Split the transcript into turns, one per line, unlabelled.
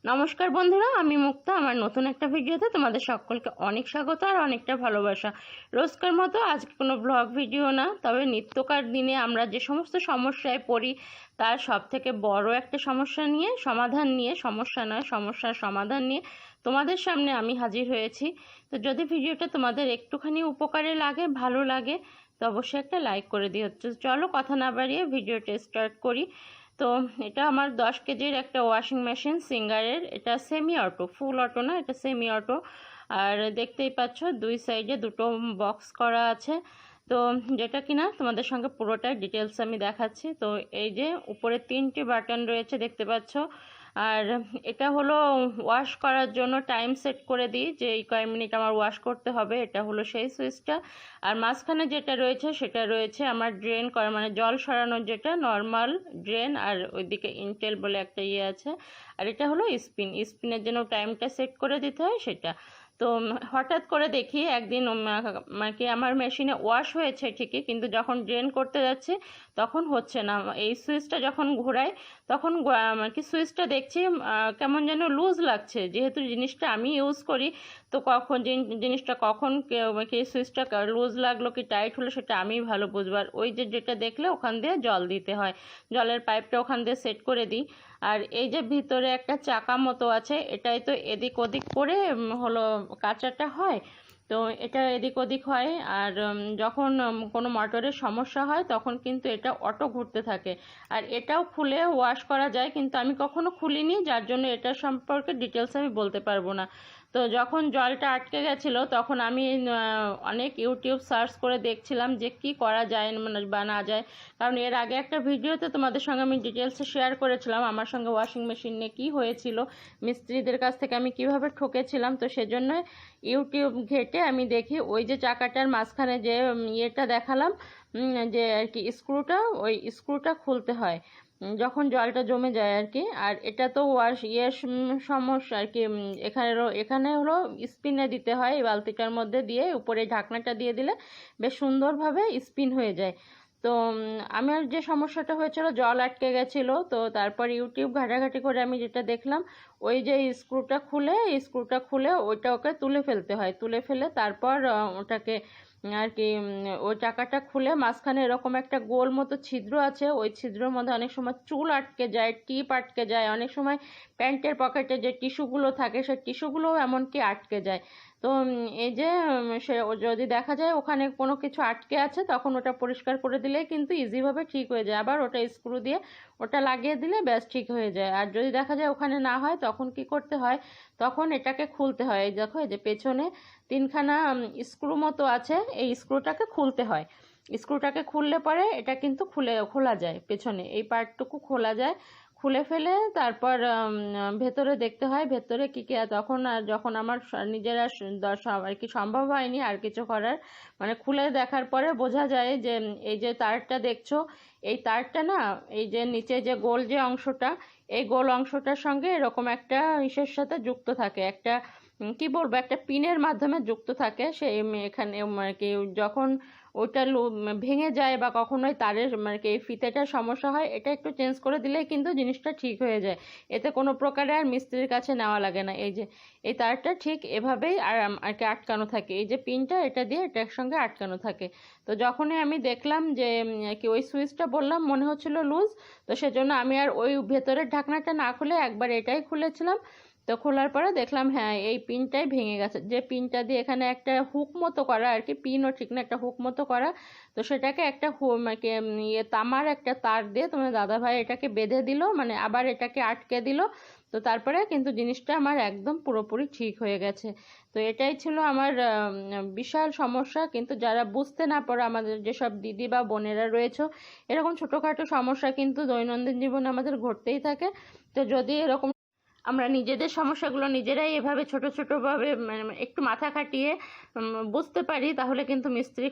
নমস্কার বন্ধুরা, আমি মুক্তা। আমার নতুন একটা ভিডিওতে তোমাদের সকলকে অনেক স্বাগত আর অনেকটা ভালোবাসা। রোজকার মতো আজকে কোনো ব্লগ ভিডিও না, তবে নিত্যকার দিনে আমরা যে সমস্ত সমস্যায় পড়ি তার সব থেকে বড় একটা সমস্যা নিয়ে সমস্যা নয়, সমস্যার সমাধান নিয়ে তোমাদের সামনে আমি হাজির হয়েছি। তো যদি ভিডিওটা তোমাদের একটুখানি উপকারে লাগে, ভালো লাগে, তো অবশ্যই একটা লাইক করে দিও। চলো কথা না বাড়িয়ে ভিডিওটা স্টার্ট করি। তো এটা আমার 10 কেজির একটা ওয়াশিং মেশিন সিঙ্গারের। এটা সেমি অটো, ফুল অটো না, এটা সেমি অটো। আর দেখতেই পাচ্ছ দুই সাইডে দুটো বক্স করা আছে। তো যেটা কিনা তোমাদের সঙ্গে পুরোটাই ডিটেলস আমি দেখাচ্ছি। তো এই যে উপরে 3টে বাটন রয়েছে দেখতে পাচ্ছ। আর এটা হলো ওয়াশ করার জন্য টাইম সেট করে দিই যে এই কয় মিনিট আমার ওয়াশ করতে হবে, এটা হলো সেই সুইচটা। আর মাঝখানে যেটা রয়েছে সেটা রয়েছে আমার ড্রেন করা, মানে জল সরানোর যেটা নর্মাল ড্রেন, আর ওইদিকে ইন্টেল বলে একটা ইয়ে আছে। আর এটা হলো স্পিনের জন্য টাইমটা সেট করে দিতে হয় সেটা। তো হঠাৎ করে দেখি একদিন কি আমার মেশিনে ওয়াশ হয়েছে ঠিকই, কিন্তু যখন ড্রেন করতে যাচ্ছি তখন হচ্ছে না। এই সুইচটা যখন ঘোরাই তখন কি সুইচটা দেখছি কেমন যেন লুজ লাগছে। যেহেতু জিনিসটা আমি ইউজ করি, তো কখন জিনিসটা কখন কি সুইচটা লুজ লাগলো কি টাইট হলো সেটা আমি ভালো বুঝবার। ওই যে যেটা দেখলে ওখান দিয়ে জল দিতে হয়, জলের পাইপটা ওখান দিয়ে সেট করে দিই। আর এই যে ভিতরে একটা চাকা মতো আছে, এটাই তো এদিক ওদিক করে হলো কাঁচাটা হয়। তো এটা এদিক ওদিক হয়। আর যখন কোনো মোটরের সমস্যা হয় তখন কিন্তু এটা অটো ঘুরতে থাকে। আর এটাও খুলে ওয়াশ করা যায়, কিন্তু আমি কখনো খুলিনি, যার জন্য এটা সম্পর্কে ডিটেলস আমি বলতে পারবো না। তো যখন জলটা আটকে গেছিলো তখন আমি অনেক ইউটিউব সার্চ করে দেখছিলাম যে কি করা যায় বা না যায়। কারণ এর আগে একটা ভিডিওতে তোমাদের সঙ্গে আমি ডিটেলসে শেয়ার করেছিলাম আমার সঙ্গে ওয়াশিং মেশিন নিয়ে কী হয়েছিল, মিস্ত্রিদের কাছ থেকে আমি কিভাবে ঠকেছিলাম। তো সেজন্য ইউটিউব ঘেটে আমি দেখি ওই যে চাকাটার মাঝখানে যে ইয়েটা দেখালাম, যে আর কি স্ক্রুটা, ওই স্ক্রুটা খুলতে হয় যখন জলটা জমে যায় আর কি। আর এটা তো সমস্যা আর কি, এখানে হলো স্পিনে দিতে হয়, এই বালতিটার মধ্যে দিয়ে উপরে ঢাকনাটা দিয়ে দিলে বেশ সুন্দরভাবে স্পিন হয়ে যায়। তো আমার যে সমস্যাটা হয়েছিল, জল আটকে গেছিলো। তো তারপর ইউটিউব ঘাটাঘাটি করে আমি যেটা দেখলাম, ওই যে স্ক্রুটা খুলে ওইটা ওকে তুলে ফেলতে হয়, তুলে ফেলে তারপর ওটাকে আর কি ওই চাকাটা খুলে মাঝখানে এরকম একটা গোল মতো ছিদ্র আছে, ওই ছিদ্রের মধ্যে অনেক সময় চুল আটকে যায়, টিপ আটকে যায়, অনেক সময় প্যান্টের পকেটে যে টিস্যুগুলো থাকে সেই টিস্যুগুলোও এমনকি আটকে যায়। তো এই যে সে যদি দেখা যায় ওখানে কোনো কিছু আটকে আছে তখন ওটা পরিষ্কার করে দিলেই কিন্তু ইজিভাবে ঠিক হয়ে যায়। আবার ওটা স্ক্রু দিয়ে ওটা লাগিয়ে দিলে ব্যাস ঠিক হয়ে যায়। আর যদি দেখা যায় ওখানে না হয় তখন কি করতে হয়, তখন এটাকে খুলতে হয়। এই দেখো, এই যে পেছনে 3খানা স্ক্রু মতো আছে, এই স্ক্রুটাকে খুলতে হয়। স্ক্রুটাকে খুললে পরে এটা কিন্তু খোলা যায়, পেছনে এই পার্টটুকু খোলা যায়। খুলে ফেলে তারপর ভেতরে দেখতে হয় ভেতরে কী কী। তখন আর যখন আমার নিজেরা আর কি সম্ভব হয়নি আর কিছু করার, মানে খুলে দেখার পরে বোঝা যায় যে এই যে তারটা দেখছো, এই তারটা না, এই যে নিচে যে গোল যে অংশটা, এই গোল অংশটার সঙ্গে এরকম একটা ইসের সাথে যুক্ত থাকে, একটা কি বলবো, একটা পিনের মাধ্যমে যুক্ত থাকে। সেই এখানে মানে কি যখন ওটা ভেঙে যায় বা কখনো তারের মানে কি ফিতেটার সমস্যা হয়, এটা একটু চেঞ্জ করে দিলেই কিন্তু জিনিসটা ঠিক হয়ে যায়। এতে কোনো প্রকারে আর মিস্ত্রির কাছে নেওয়া লাগে না। এই যে এই তারটা ঠিক এভাবেই আর কি আটকানো থাকে, এই যে পিনটা এটা দিয়ে এটার সঙ্গে আটকানো থাকে। তো যখনই আমি দেখলাম যে কি ওই সুইচটা বললাম মনে হচ্ছিল লুজ, তো সেজন্য আমি আর ওই ভেতরের ঢাকনাটা না খুলে একবার এটাই খুলেছিলাম। তো খোলার পরে দেখলাম হ্যাঁ এই পিনটাই ভেঙে গেছে, যে পিনটা দিয়ে এখানে একটা হুক মতো করা আর কি, পিনও ঠিক না, একটা হুক মতো করা। তো সেটাকে একটা তামার একটা তার দিয়ে তোমার দাদাভাই এটাকে বেঁধে দিল, মানে আবার এটাকে আটকে দিল। তো তারপরে কিন্তু জিনিসটা আমার একদম পুরোপুরি ঠিক হয়ে গেছে। তো এটাই ছিল আমার বিশাল সমস্যা। কিন্তু যারা বুঝতে না পারে, আমাদের যেসব দিদি বা বোনেরা রয়েছে, এরকম ছোটোখাটো সমস্যা কিন্তু দৈনন্দিন জীবনে আমাদের ঘটতেই থাকে। তো যদি এরকম আমরা নিজেদের সমস্যাগুলো নিজেরাই এভাবে ছোটোভাবে মানে একটু মাথা খাটিয়ে বুঝতে পারি, তাহলে কিন্তু মিস্ত্রি